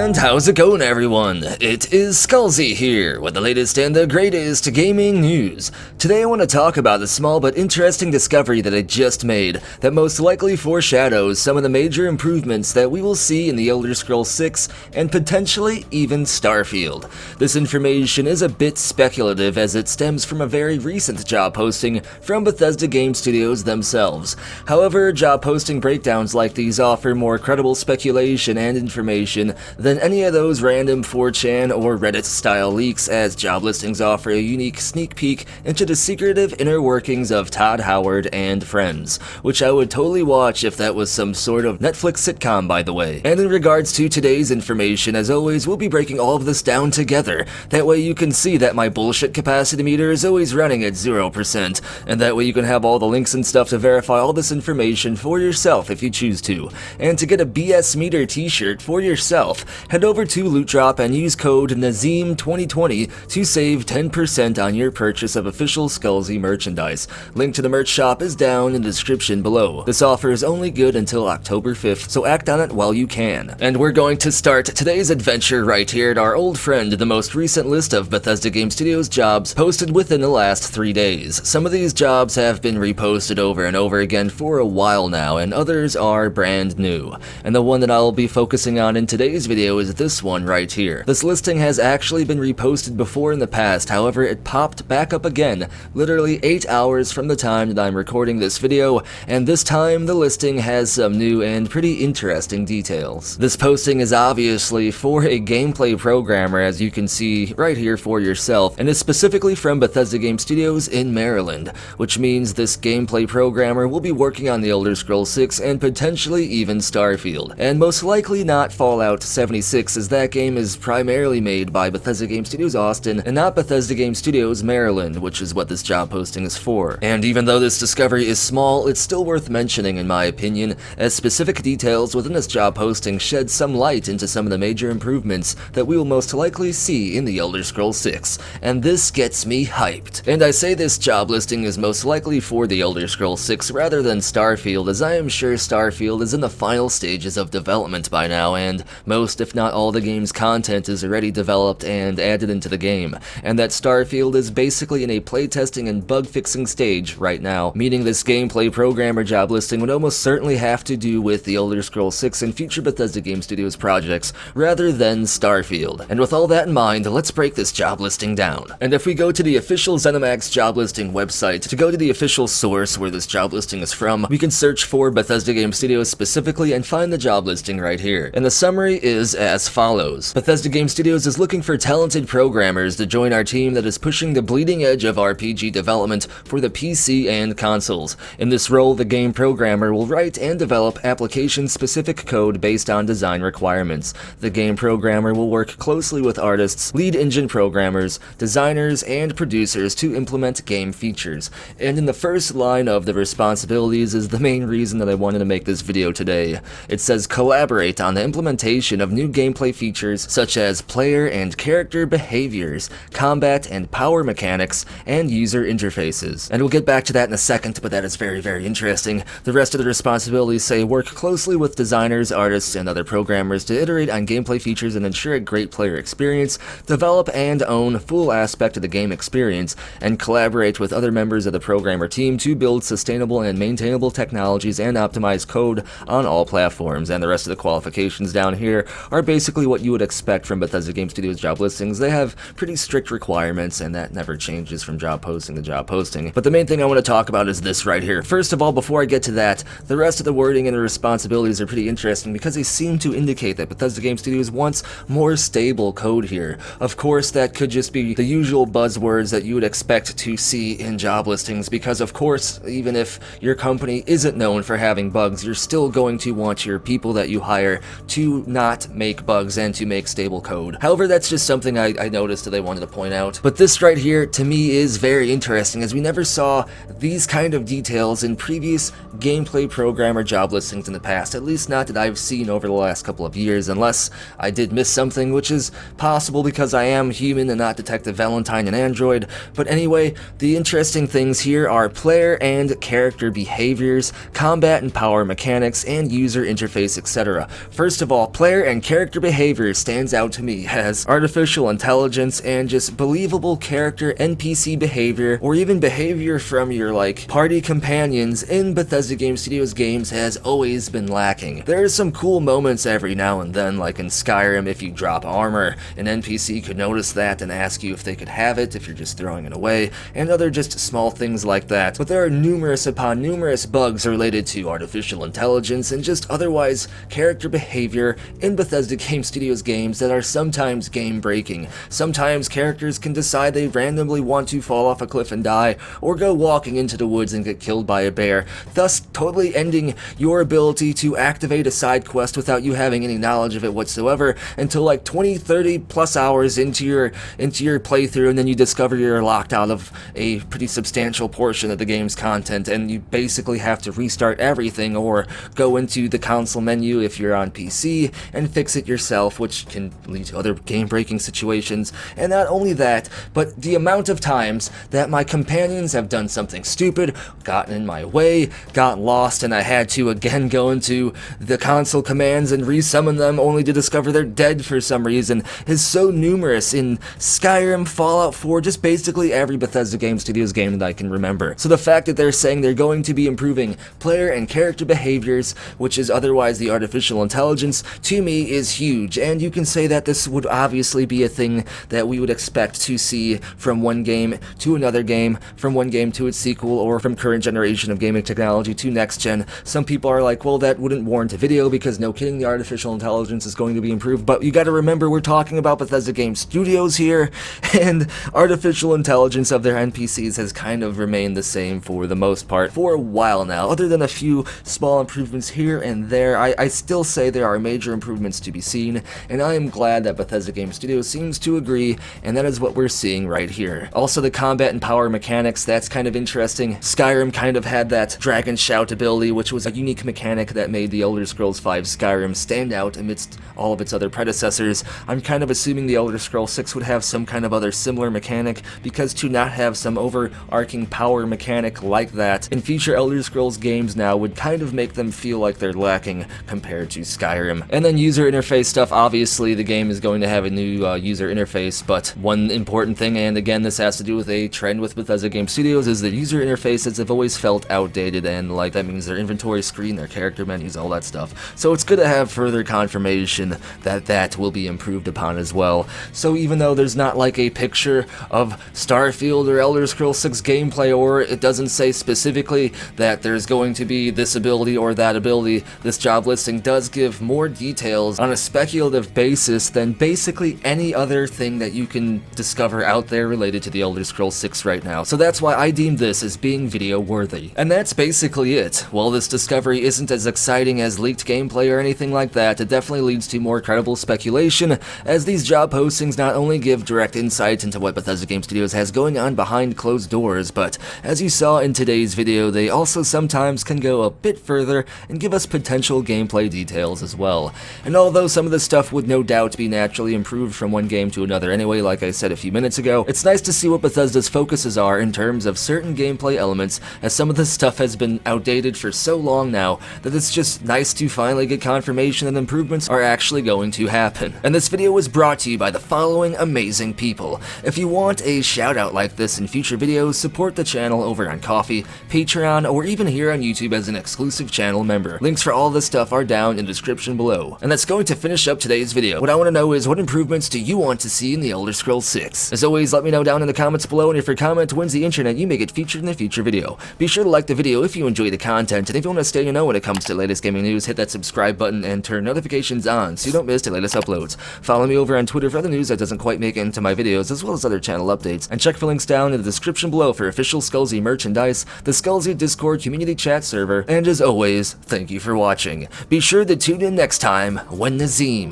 And how's it going, everyone? It is Skullzi here with the latest and the greatest gaming news. Today I want to talk about the small but interesting discovery that I just made that most likely foreshadows some of the major improvements that we will see in the Elder Scrolls 6 and potentially even Starfield. This information is a bit speculative as it stems from a very recent job posting from Bethesda Game Studios themselves. However, job posting breakdowns like these offer more credible speculation and information than any of those random 4chan or Reddit-style leaks, as job listings offer a unique sneak peek into the secretive inner workings of Todd Howard and friends, which I would totally watch if that was some sort of Netflix sitcom, by the way. And in regards to today's information, as always, we'll be breaking all of this down together. That way you can see that my bullshit capacity meter is always running at 0%, and that way you can have all the links and stuff to verify all this information for yourself if you choose to. And to get a BS Meter t-shirt for yourself, head over to Loot Drop and use code NAZEEM2020 to save 10% on your purchase of official Skullzi merchandise. Link to the merch shop is down in the description below. This offer is only good until October 5th, so act on it while you can. And we're going to start today's adventure right here at our old friend, the most recent list of Bethesda Game Studios jobs posted within the last 3 days. Some of these jobs have been reposted over and over again for a while now, and others are brand new. And the one that I'll be focusing on in today's video is this one right here. This listing has actually been reposted before in the past, however it popped back up again literally 8 hours from the time that I'm recording this video, and this time the listing has some new and pretty interesting details. This posting is obviously for a gameplay programmer, as you can see right here for yourself, and is specifically from Bethesda Game Studios in Maryland, which means this gameplay programmer will be working on the Elder Scrolls 6 and potentially even Starfield, and most likely not Fallout 76, as that game is primarily made by Bethesda Game Studios Austin and not Bethesda Game Studios Maryland, which is what this job posting is for. And even though this discovery is small, it's still worth mentioning in my opinion, as specific details within this job posting shed some light into some of the major improvements that we will most likely see in the Elder Scrolls 6, and this gets me hyped. And I say this job listing is most likely for the Elder Scrolls 6 rather than Starfield, as I am sure Starfield is in the final stages of development by now, and most if not all the game's content is already developed and added into the game, and that Starfield is basically in a playtesting and bug fixing stage right now, meaning this gameplay programmer job listing would almost certainly have to do with the Elder Scrolls 6 and future Bethesda Game Studios projects rather than Starfield. And with all that in mind, let's break this job listing down. And if we go to the official ZeniMax job listing website, to go to the official source where this job listing is from, we can search for Bethesda Game Studios specifically and find the job listing right here. And the summary is as follows. Bethesda Game Studios is looking for talented programmers to join our team that is pushing the bleeding edge of RPG development for the PC and consoles. In this role, the game programmer will write and develop application-specific code based on design requirements. The game programmer will work closely with artists, lead engine programmers, designers, and producers to implement game features. And in the first line of the responsibilities is the main reason that I wanted to make this video today. It says collaborate on the implementation of new gameplay features such as player and character behaviors, combat and power mechanics, and user interfaces. And we'll get back to that in a second, but that is very, very interesting. The rest of the responsibilities say work closely with designers, artists, and other programmers to iterate on gameplay features and ensure a great player experience, develop and own full aspect of the game experience, and collaborate with other members of the programmer team to build sustainable and maintainable technologies and optimize code on all platforms. And the rest of the qualifications down here are basically what you would expect from Bethesda Game Studios job listings. They have pretty strict requirements, and that never changes from job posting to job posting. But the main thing I want to talk about is this right here. First of all, before I get to that, the rest of the wording and the responsibilities are pretty interesting because they seem to indicate that Bethesda Game Studios wants more stable code here. Of course, that could just be the usual buzzwords that you would expect to see in job listings, because of course, even if your company isn't known for having bugs, you're still going to want your people that you hire to not make bugs and to make stable code. However, that's just something I noticed that I wanted to point out. But this right here, to me, is very interesting, as we never saw these kind of details in previous gameplay programmer job listings in the past, at least not that I've seen over the last couple of years, unless I did miss something, which is possible because I am human and not Detective Valentine and Android. But anyway, the interesting things here are player and character behaviors, combat and power mechanics, and user interface, etc. First of all, player and character character behavior stands out to me as artificial intelligence and just believable character NPC behavior, or even behavior from your party companions in Bethesda Game Studios games has always been lacking. There are some cool moments every now and then, like in Skyrim. If you drop armor, an NPC could notice that and ask you if they could have it if you're just throwing it away, and other just small things like that. But there are numerous upon numerous bugs related to artificial intelligence and just otherwise character behavior in Bethesda Game Studios games that are sometimes game-breaking. Sometimes characters can decide they randomly want to fall off a cliff and die, or go walking into the woods and get killed by a bear, thus totally ending your ability to activate a side quest without you having any knowledge of it whatsoever until like 20, 30 plus hours into your playthrough, and then you discover you're locked out of a pretty substantial portion of the game's content, and you basically have to restart everything or go into the console menu if you're on PC and fix it yourself, which can lead to other game-breaking situations. And not only that, but the amount of times that my companions have done something stupid, gotten in my way, gotten lost, and I had to again go into the console commands and resummon them only to discover they're dead for some reason is so numerous in Skyrim, Fallout 4, just basically every Bethesda Game Studios game that I can remember. So the fact that they're saying they're going to be improving player and character behaviors, which is otherwise the artificial intelligence, to me is huge, and you can say that this would obviously be a thing that we would expect to see from one game to another game, from one game to its sequel, or from current generation of gaming technology to next gen. Some people are like, well, that wouldn't warrant a video because no kidding, the artificial intelligence is going to be improved, but you gotta remember we're talking about Bethesda Game Studios here, and artificial intelligence of their NPCs has kind of remained the same for the most part for a while now. Other than a few small improvements here and there, I still say there are major improvements to be seen, and I am glad that Bethesda Game Studios seems to agree, and that is what we're seeing right here. Also, the combat and power mechanics, that's kind of interesting. Skyrim kind of had that Dragon Shout ability, which was a unique mechanic that made the Elder Scrolls V Skyrim stand out amidst all of its other predecessors. I'm kind of assuming the Elder Scrolls 6 would have some kind of other similar mechanic, because to not have some overarching power mechanic like that in future Elder Scrolls games now would kind of make them feel like they're lacking compared to Skyrim. And then user interface stuff, obviously the game is going to have a new user interface, but one important thing, and again this has to do with a trend with Bethesda Game Studios, is the user interfaces have always felt outdated, and like that means their inventory screen, their character menus, all that stuff. So it's good to have further confirmation that that will be improved upon as well. So even though there's not like a picture of Starfield or Elder Scrolls 6 gameplay, or it doesn't say specifically that there's going to be this ability or that ability, this job listing does give more details on a speculative basis than basically any other thing that you can discover out there related to the Elder Scrolls 6 right now. So that's why I deem this as being video worthy. And that's basically it. While this discovery isn't as exciting as leaked gameplay or anything like that, it definitely leads to more credible speculation, as these job postings not only give direct insight into what Bethesda Game Studios has going on behind closed doors, but as you saw in today's video, they also sometimes can go a bit further and give us potential gameplay details as well. And although some of this stuff would no doubt be naturally improved from one game to another anyway, like I said a few minutes ago, it's nice to see what Bethesda's focuses are in terms of certain gameplay elements, as some of this stuff has been outdated for so long now that it's just nice to finally get confirmation that improvements are actually going to happen. And this video was brought to you by the following amazing people. If you want a shout out like this in future videos, support the channel over on Ko-fi, Patreon, or even here on YouTube as an exclusive channel member. Links for all this stuff are down in the description below. And that's going to finish up today's video. What I want to know is, what improvements do you want to see in the Elder Scrolls 6? As always, let me know down in the comments below, and if your comment wins the internet, you may get featured in a future video. Be sure to like the video if you enjoy the content, and if you want to stay in the know when it comes to latest gaming news, hit that subscribe button and turn notifications on so you don't miss the latest uploads. Follow me over on Twitter for other news that doesn't quite make it into my videos, as well as other channel updates, and check for links down in the description below for official Skullzi merchandise, the Skullzi Discord community chat server, and as always, thank you for watching. Be sure to tune in next time when Nazim.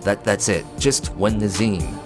That's it, just when Nazim.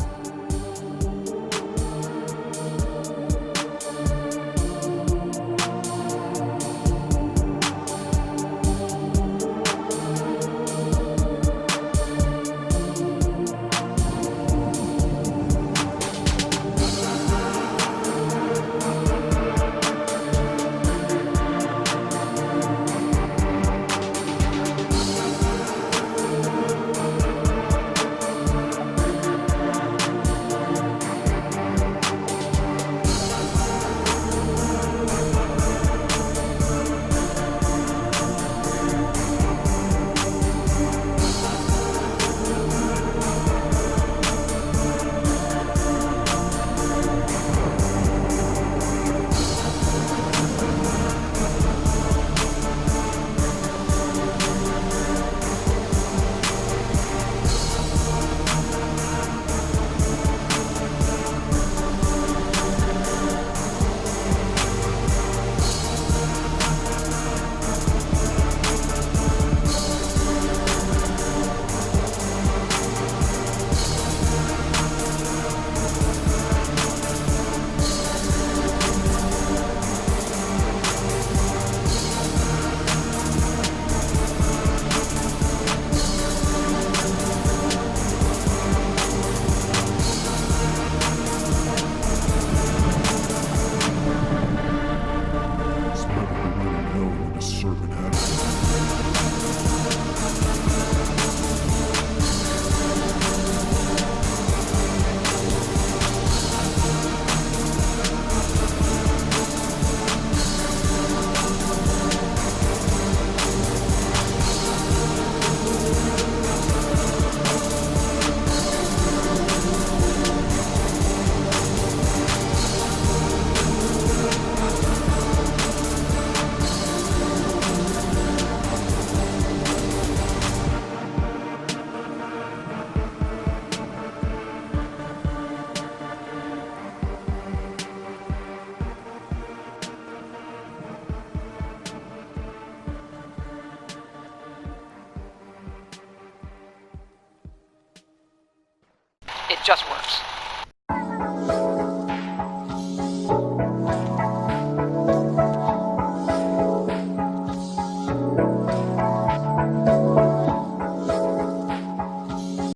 just works.